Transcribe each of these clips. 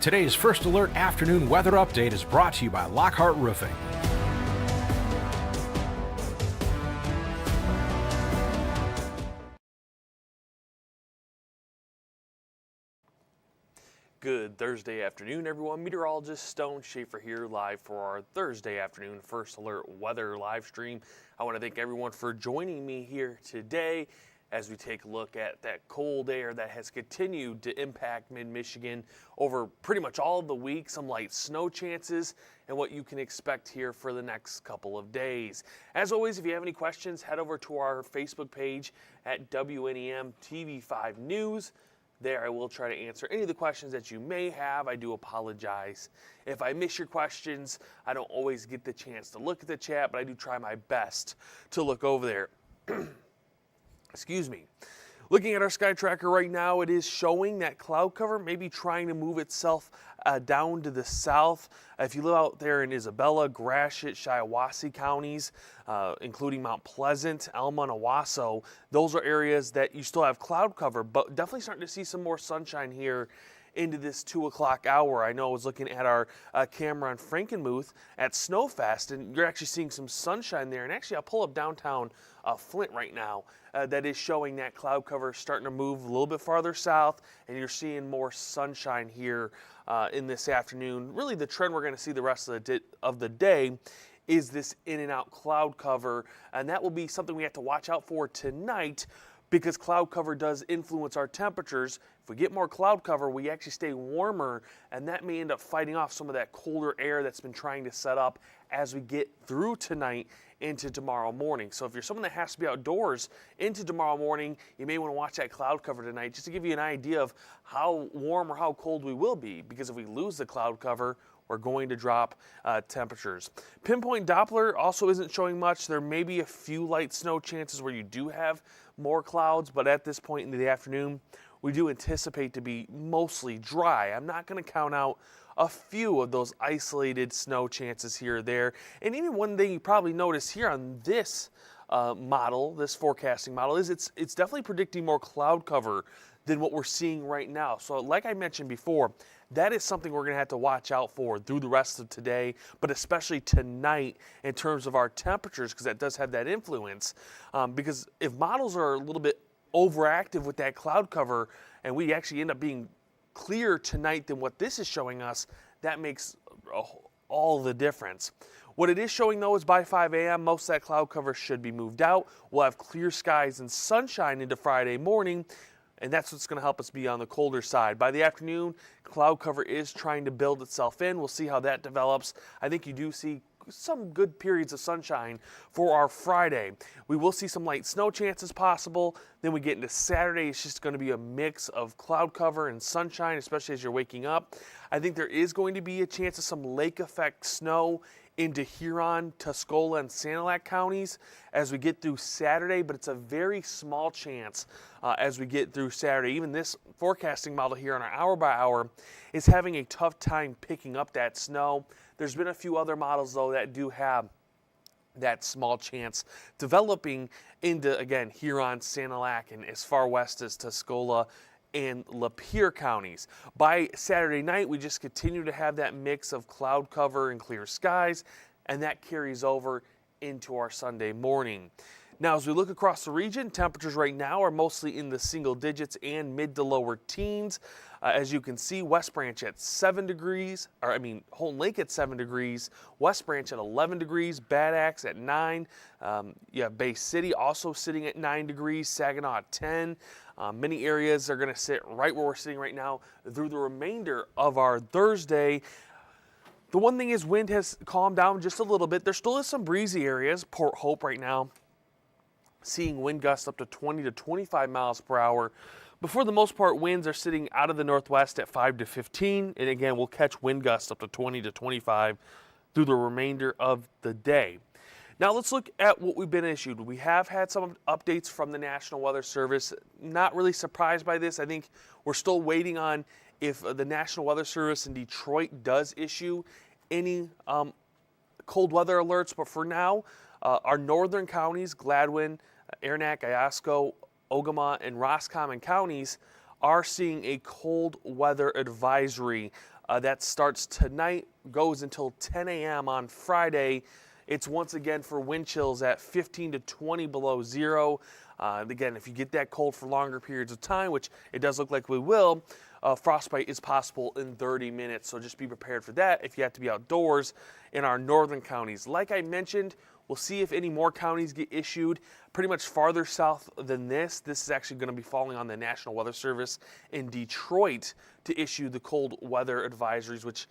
Today's First Alert afternoon weather update is brought to you by Lockhart Roofing. Good Thursday afternoon, everyone. Meteorologist Stone Schaefer here live for our Thursday afternoon First Alert weather live stream. I want to thank everyone for joining me here today as we take a look at that cold air that has continued to impact mid-Michigan over pretty much all of the week. Some light snow chances and what you can expect here for the next couple of days. As always, if you have any questions, head over to our Facebook page at WNEM TV5 News. There, I will try to answer any of the questions that you may have. I do apologize if I miss your questions. I don't always get the chance to look at the chat, but I do try my best to look over there. Excuse me. Looking at our sky tracker right now, it is showing that cloud cover may be trying to move itself down to the south. If you live out there in Isabella, Gratiot, Shiawassee counties, including Mount Pleasant, Elma, and Owasso, those are areas that you still have cloud cover, but definitely starting to see some more sunshine here into this 2 o'clock hour. I know I was looking at our camera on Frankenmuth at Snowfest, and you're actually seeing some sunshine there. And actually, I'll pull up downtown Flint right now. That is showing that cloud cover starting to move a little bit farther south, and you're seeing more sunshine here in this afternoon. Really, the trend we're going to see the rest of the day is this in and out cloud cover, and that will be something we have to watch out for tonight, because cloud cover does influence our temperatures. If we get more cloud cover, we actually stay warmer, and that may end up fighting off some of that colder air that's been trying to set up as we get through tonight into tomorrow morning. So if you're someone that has to be outdoors into tomorrow morning, you may want to watch that cloud cover tonight just to give you an idea of how warm or how cold we will be, because if we lose the cloud cover, we're going to drop temperatures. Pinpoint Doppler also isn't showing much. There may be a few light snow chances where you do have more clouds, but at this point in the afternoon, we do anticipate to be mostly dry. I'm not going to count out a few of those isolated snow chances here or there. And even one thing you probably notice here on this model, this forecasting model, is it's definitely predicting more cloud cover than what we're seeing right now. So like I mentioned before, that is something we're going to have to watch out for through the rest of today, but especially tonight in terms of our temperatures, because that does have that influence. Because if models are a little bit overactive with that cloud cover and we actually end up being clearer tonight than what this is showing us, that makes all the difference. What it is showing, though, is by 5 a.m., most of that cloud cover should be moved out. We'll have clear skies and sunshine into Friday morning, and that's what's going to help us be on the colder side. By the afternoon, cloud cover is trying to build itself in. We'll see how that develops. I think you do see some good periods of sunshine for our Friday. We will see some light snow chances possible. Then we get into Saturday. It's just going to be a mix of cloud cover and sunshine, especially as you're waking up. I think there is going to be a chance of some lake effect snow into Huron, Tuscola, and Sanilac counties as we get through Saturday, but it's a very small chance as we get through Saturday. Even this forecasting model here on our hour by hour is having a tough time picking up that snow. There's been a few other models, though, that do have that small chance developing into, again, Huron, Sanilac, and as far west as Tuscola and Lapeer counties. By Saturday night, we just continue to have that mix of cloud cover and clear skies, and that carries over into our Sunday morning. Now, as we look across the region, temperatures right now are mostly in the single digits and mid to lower teens. As you can see, West Branch at 7 degrees, Houghton Lake at 7 degrees, West Branch at 11 degrees, Bad Axe at 9. You have Bay City also sitting at 9 degrees, Saginaw at 10. Many areas are going to sit right where we're sitting right now through the remainder of our Thursday. The one thing is wind has calmed down just a little bit. There still is some breezy areas. Port Hope right now seeing wind gusts up to 20 to 25 miles per hour. But for the most part, winds are sitting out of the northwest at 5 to 15. And again, we'll catch wind gusts up to 20 to 25 through the remainder of the day. Now let's look at what we've been issued. We have had some updates from the National Weather Service. Not really surprised by this. I think we're still waiting on if the National Weather Service in Detroit does issue any cold weather alerts. But for now, our northern counties, Gladwin, Aranac, Iosco, Ogama, and Roscommon counties are seeing a cold weather advisory That starts tonight, goes until 10 a.m. on Friday. It's once again for wind chills at 15 to 20 below zero. Again, if you get that cold for longer periods of time, which it does look like we will, frostbite is possible in 30 minutes. So just be prepared for that if you have to be outdoors in our northern counties. Like I mentioned, we'll see if any more counties get issued pretty much farther south than this. This is actually going to be falling on the National Weather Service in Detroit to issue the cold weather advisories, which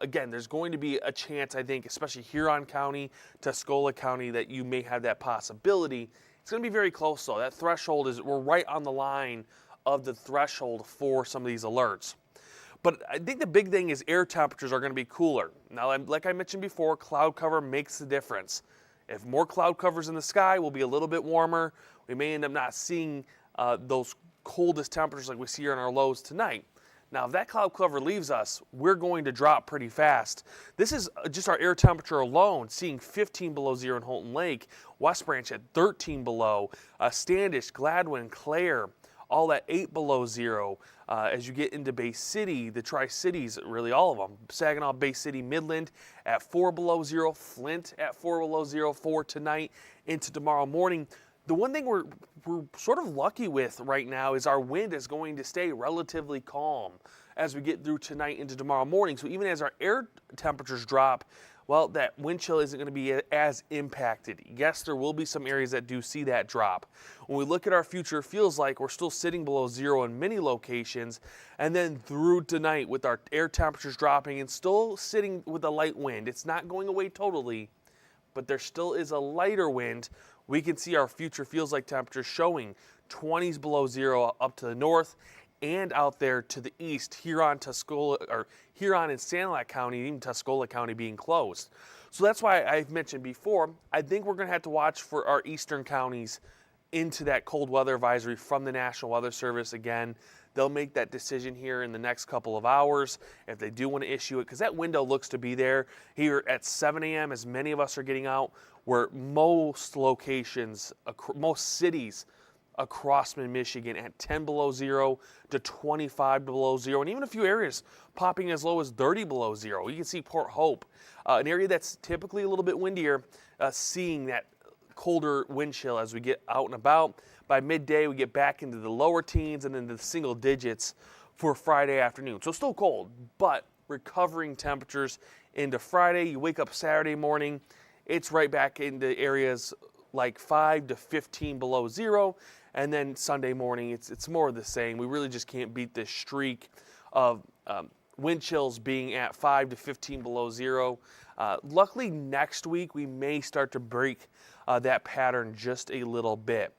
again, there's going to be a chance, I think, especially Huron County, Tuscola County, that you may have that possibility. It's going to be very close though. That threshold we're right on the line of the threshold for some of these alerts. But I think the big thing is air temperatures are going to be cooler. Now, like I mentioned before, cloud cover makes the difference. If more cloud covers in the sky, we'll be a little bit warmer. We may end up not seeing those coldest temperatures like we see here in our lows tonight. Now, if that cloud cover leaves us, we're going to drop pretty fast. This is just our air temperature alone, seeing 15 below zero in Holton Lake, West Branch at 13 below, Standish, Gladwin, Clare, all at 8 below zero. As you get into Bay City, the Tri-Cities, really all of them, Saginaw, Bay City, Midland at 4 below zero, Flint at 4 below zero for tonight into tomorrow morning. The one thing we're sort of lucky with right now is our wind is going to stay relatively calm as we get through tonight into tomorrow morning. So even as our air temperatures drop, well, that wind chill isn't going to be as impacted. Yes, there will be some areas that do see that drop. When we look at our future, it feels like we're still sitting below zero in many locations. And then through tonight with our air temperatures dropping and still sitting with a light wind, it's not going away totally, but there still is a lighter wind. We can see our future feels like temperatures showing 20s below zero up to the north and out there to the east, Huron, Tuscola, or Huron and Sanilac County, even Tuscola County being closed. So that's why I've mentioned before, I think we're going to have to watch for our eastern counties into that cold weather advisory from the National Weather Service. Again, they'll make that decision here in the next couple of hours if they do want to issue it, because that window looks to be there. Here at 7 a.m., as many of us are getting out, where most locations, most cities across mid-Michigan at 10 below zero to 25 below zero, and even a few areas popping as low as 30 below zero. You can see Port Hope, an area that's typically a little bit windier, seeing that colder wind chill as we get out and about. By midday, we get back into the lower teens and then the single digits for Friday afternoon. So still cold, but recovering temperatures into Friday. You wake up Saturday morning, it's right back into areas like 5 to 15 below zero. And then Sunday morning, it's more of the same. We really just can't beat this streak of wind chills being at 5 to 15 below zero. Luckily, next week, we may start to break that pattern just a little bit.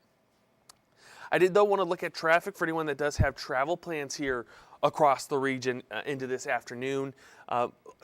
I did, though, want to look at traffic for anyone that does have travel plans here across the region into this afternoon.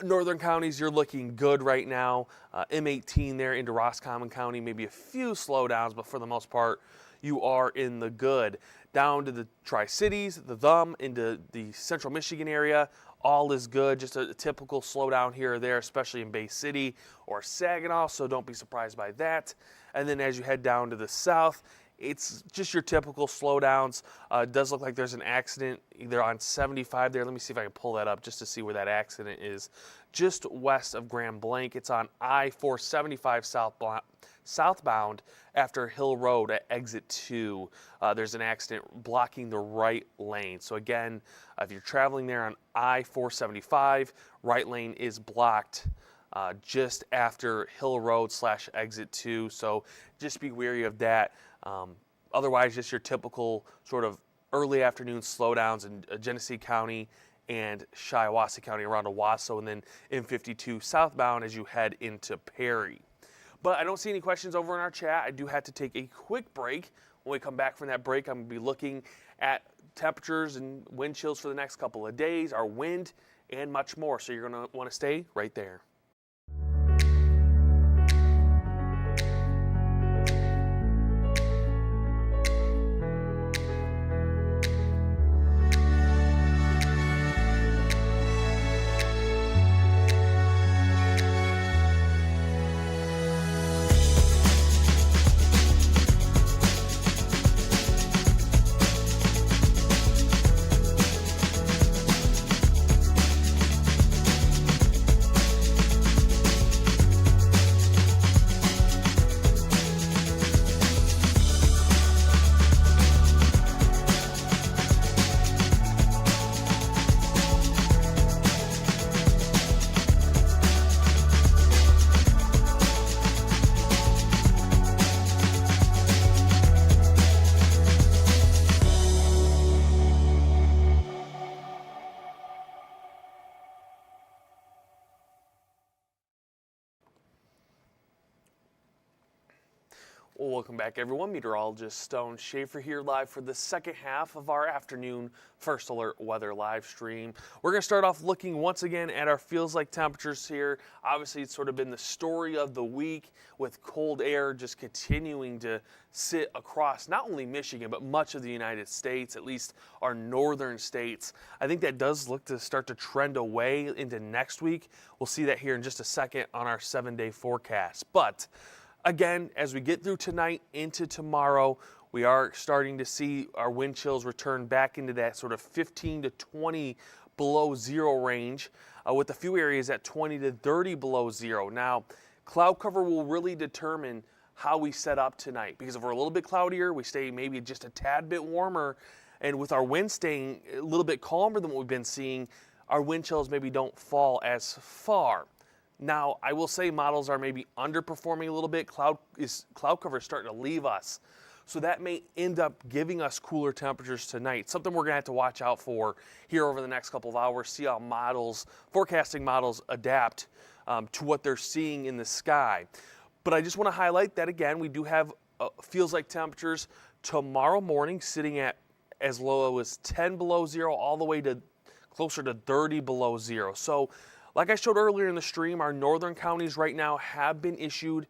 Northern counties, you're looking good right now. M18 there into Roscommon County, maybe a few slowdowns, but for the most part, you are in the good. Down to the Tri-Cities, the Thumb, into the central Michigan area, all is good. Just a typical slowdown here or there, especially in Bay City or Saginaw, so don't be surprised by that. And then as you head down to the south, it's just your typical slowdowns. It does look like there's an accident either on 75 there. Let me see if I can pull that up just to see where that accident is. Just west of Grand Blanc. It's on I-475 southbound after Hill Road at exit 2. There's an accident blocking the right lane. So again, if you're traveling there on I-475, right lane is blocked just after Hill Road / exit 2. So just be wary of that. Otherwise, just your typical sort of early afternoon slowdowns in Genesee County and Shiawassee County around Owasso, and then M52 southbound as you head into Perry. But I don't see any questions over in our chat. I do have to take a quick break. When we come back from that break, I'm going to be looking at temperatures and wind chills for the next couple of days, our wind, and much more. So you're going to want to stay right there. Well, welcome back, everyone. Meteorologist Stone Schaefer here live for the second half of our afternoon First Alert weather live stream. We're going to start off looking once again at our feels like temperatures here. Obviously, it's sort of been the story of the week with cold air just continuing to sit across not only Michigan, but much of the United States, at least our northern states. I think that does look to start to trend away into next week. We'll see that here in just a second on our 7-day forecast. But again, as we get through tonight into tomorrow, we are starting to see our wind chills return back into that sort of 15 to 20 below zero range, with a few areas at 20 to 30 below zero. Now, cloud cover will really determine how we set up tonight, because if we're a little bit cloudier, we stay maybe just a tad bit warmer, and with our wind staying a little bit calmer than what we've been seeing, our wind chills maybe don't fall as far. Now, I will say models are maybe underperforming a little bit. Cloud cover is starting to leave us. So that may end up giving us cooler temperatures tonight. Something we're going to have to watch out for here over the next couple of hours, see how forecasting models adapt to what they're seeing in the sky. But I just want to highlight that, again, we do have feels like temperatures tomorrow morning sitting at as low as 10 below zero all the way to closer to 30 below zero. So like I showed earlier in the stream, our northern counties right now have been issued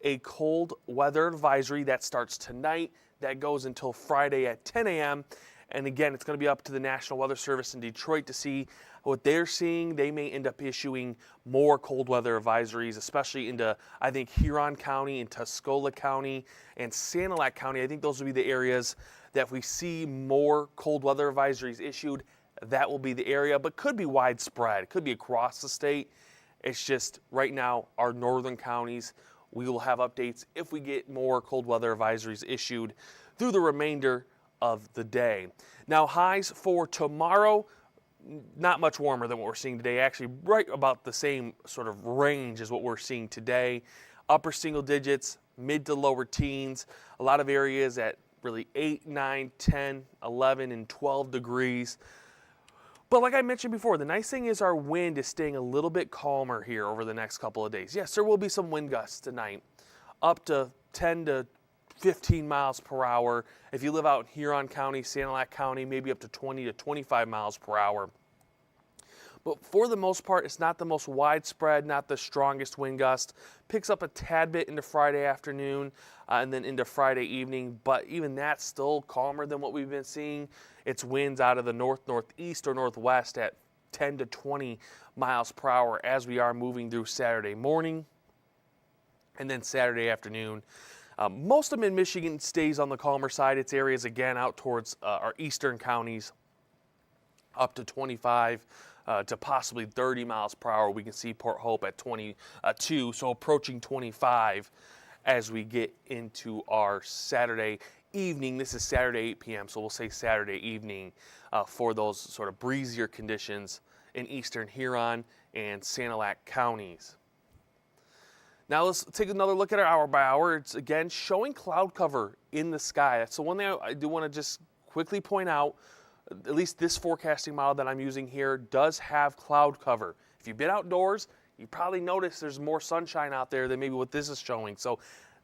a cold weather advisory that starts tonight. That goes until Friday at 10 a.m. And again, it's going to be up to the National Weather Service in Detroit to see what they're seeing. They may end up issuing more cold weather advisories, especially into, I think, Huron County and Tuscola County and Sanilac County. I think those will be the areas that if we see more cold weather advisories issued, that will be the area, but could be widespread. It could be across the state. It's just right now, our northern counties, we will have updates if we get more cold weather advisories issued through the remainder of the day. Now, highs for tomorrow, not much warmer than what we're seeing today. Actually, right about the same sort of range as what we're seeing today. Upper single digits, mid to lower teens. A lot of areas at really 8, 9, 10, 11, and 12 degrees. But like I mentioned before, the nice thing is our wind is staying a little bit calmer here over the next couple of days. Yes, there will be some wind gusts tonight, up to 10 to 15 miles per hour. If you live out in Huron County, Sanilac County, maybe up to 20 to 25 miles per hour. But for the most part, it's not the most widespread, not the strongest wind gust. Picks up a tad bit into Friday afternoon and then into Friday evening, but even that's still calmer than what we've been seeing. It's winds out of the north, northeast, or northwest at 10 to 20 miles per hour as we are moving through Saturday morning and then Saturday afternoon. Most of mid-Michigan stays on the calmer side. It's areas, again, out towards our eastern counties, up to 25 to possibly 30 miles per hour. We can see Port Hope at 22, so approaching 25 as we get into our Saturday evening. This is Saturday 8 p.m., so we'll say Saturday evening for those sort of breezier conditions in eastern Huron and Sanilac counties. Now let's take another look at our hour by hour. It's again showing cloud cover in the sky. That's the one thing I do want to just quickly point out. At least this forecasting model that I'm using here does have cloud cover. If you've been outdoors, you probably noticed there's more sunshine out there than maybe what this is showing. So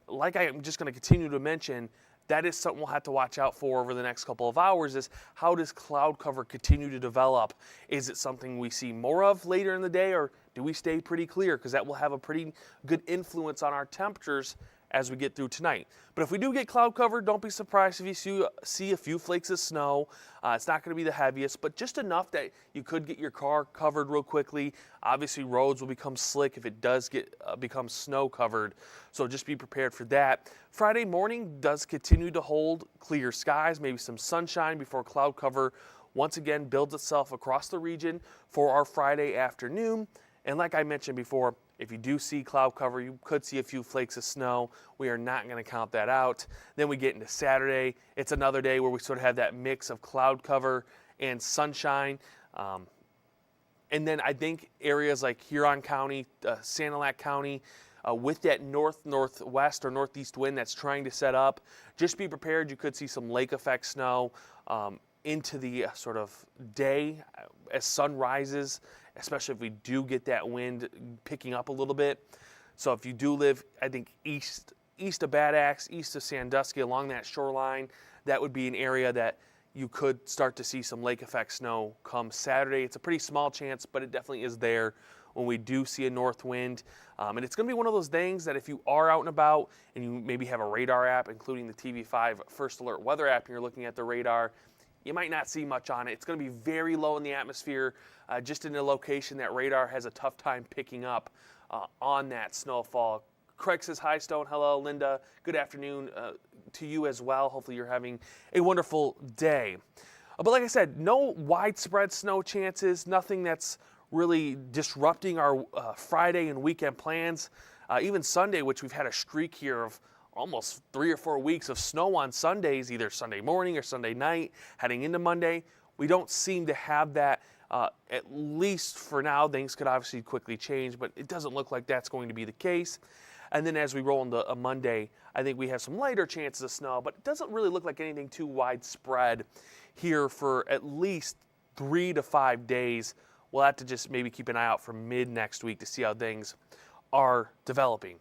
like I'm just going to continue to mention, that is something we'll have to watch out for over the next couple of hours is how does cloud cover continue to develop? Is it something we see more of later in the day, or do we stay pretty clear? Because that will have a pretty good influence on our temperatures as we get through tonight. But if we do get cloud cover, don't be surprised if you see a few flakes of snow. It's not going to be the heaviest, but just enough that you could get your car covered real quickly. Obviously, roads will become slick if it does become snow covered, so just be prepared for that. Friday morning does continue to hold clear skies, maybe some sunshine before cloud cover once again builds itself across the region for our Friday afternoon. And like I mentioned before, if you do see cloud cover, you could see a few flakes of snow. We are not going to count that out. Then we get into Saturday. It's another day where we sort of have that mix of cloud cover and sunshine. And then I think areas like Huron County, Sanilac County, with that northwest or northeast wind that's trying to set up, just be prepared. You could see some lake effect snow into the sort of day as sun rises, especially if we do get that wind picking up a little bit. So if you do live, I think, east of Bad Axe, east of Sandusky, along that shoreline, that would be an area that you could start to see some lake effect snow come Saturday. It's a pretty small chance, but it definitely is there when we do see a north wind. And it's going to be one of those things that if you are out and about and you maybe have a radar app, including the TV5 First Alert Weather app, and you're looking at the radar, you might not see much on it. It's going to be very low in the atmosphere, just in a location that radar has a tough time picking up on that snowfall. Craig says, hi, Stone. Hello, Linda. Good afternoon to you as well. Hopefully you're having a wonderful day. But like I said, no widespread snow chances, nothing that's really disrupting our Friday and weekend plans. Even Sunday, which we've had a streak here of almost 3 or 4 weeks of snow on Sundays, either Sunday morning or Sunday night, heading into Monday. We don't seem to have that, at least for now. Things could obviously quickly change, but it doesn't look like that's going to be the case. And then as we roll into a Monday, I think we have some lighter chances of snow, but it doesn't really look like anything too widespread here for at least 3 to 5 days. We'll have to just maybe keep an eye out for mid next week to see how things are developing.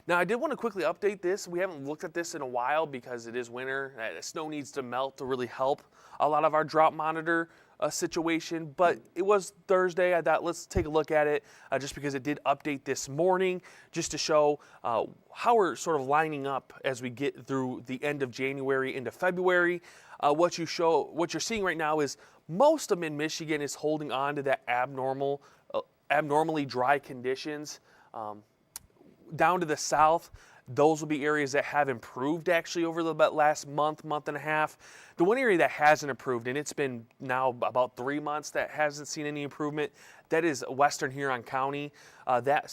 Now, I did want to quickly update this. We haven't looked at this in a while because it is winter. Snow needs to melt to really help a lot of our drought monitor situation, but it was Thursday. I thought let's take a look at it just because it did update this morning, just to show how we're sort of lining up as we get through the end of January into February. What you're seeing right now is most of mid-Michigan is holding on to that abnormally dry conditions. Down to the south, those will be areas that have improved actually over the last month and a half. The one area that hasn't improved, and it's been now about 3 months that hasn't seen any improvement, that is Western Huron County. That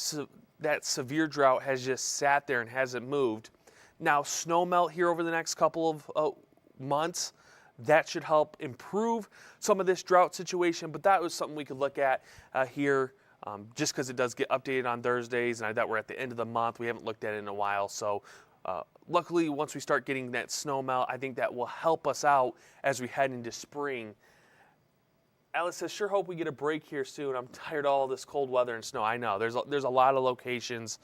severe drought has just sat there and hasn't moved. Now, snow melt here over the next couple of months, that should help improve some of this drought situation, but that was something we could look at here. Just because it does get updated on Thursdays, and I thought we're at the end of the month. We haven't looked at it in a while. So luckily, once we start getting that snow melt, I think that will help us out as we head into spring. Alice says, sure hope we get a break here soon. I'm tired of all this cold weather and snow. I know. There's a lot of locations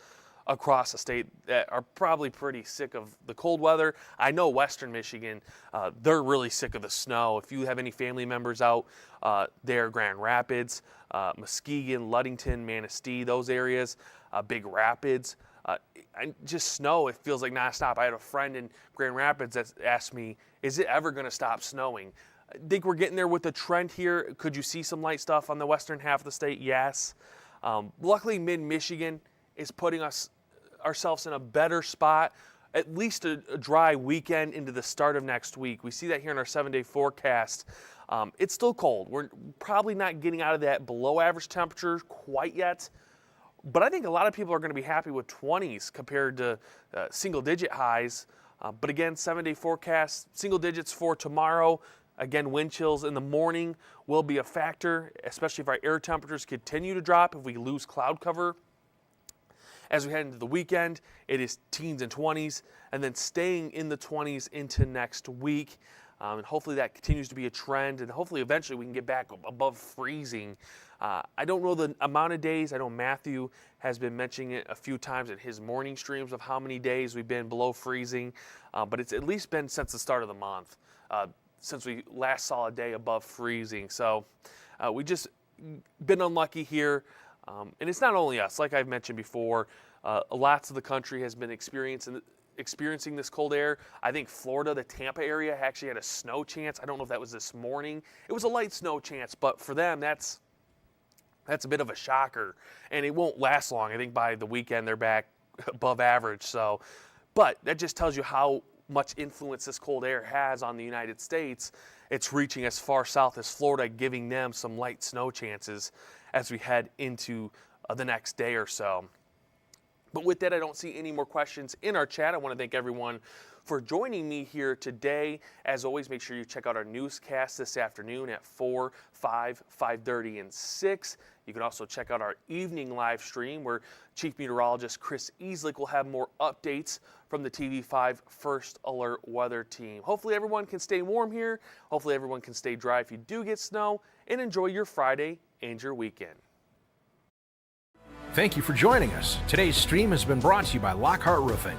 across the state that are probably pretty sick of the cold weather. I know Western Michigan, they're really sick of the snow. If you have any family members out there, Grand Rapids, Muskegon, Ludington, Manistee, those areas, Big Rapids, and just snow, it feels like nonstop. I had a friend in Grand Rapids that asked me, is it ever going to stop snowing? I think we're getting there with the trend here. Could you see some light stuff on the western half of the state? Yes. Luckily, mid-Michigan is putting ourselves in a better spot, at least a dry weekend into the start of next week. We see that here in our 7-day forecast. It's still cold. We're probably not getting out of that below average temperature quite yet, but I think a lot of people are going to be happy with 20s compared to single digit highs. But again, 7-day forecast, single digits for tomorrow. Again, wind chills in the morning will be a factor, especially if our air temperatures continue to drop, if we lose cloud cover. As we head into the weekend, it is teens and 20s, and then staying in the 20s into next week. And hopefully that continues to be a trend, and hopefully eventually we can get back above freezing. I don't know the amount of days. I know Matthew has been mentioning it a few times in his morning streams of how many days we've been below freezing, but it's at least been since the start of the month, since we last saw a day above freezing. So we just been unlucky here. And it's not only us, like I've mentioned before, lots of the country has been experiencing this cold air. I think Florida, the Tampa area, actually had a snow chance. I don't know if that was this morning. It was a light snow chance, but for them, that's a bit of a shocker. And it won't last long. I think by the weekend, they're back above average. So, but that just tells you how much influence this cold air has on the United States. It's reaching as far south as Florida, giving them some light snow chances as we head into the next day or so. But with that, I don't see any more questions in our chat. I want to thank everyone for joining me here today. As always, make sure you check out our newscast this afternoon at 4, 5, 5:30, and 6. You can also check out our evening live stream where Chief Meteorologist Chris Easlick will have more updates from the TV5 First Alert Weather Team. Hopefully everyone can stay warm here. Hopefully everyone can stay dry if you do get snow, and enjoy your Friday and your weekend. Thank you for joining us. Today's stream has been brought to you by Lockhart Roofing.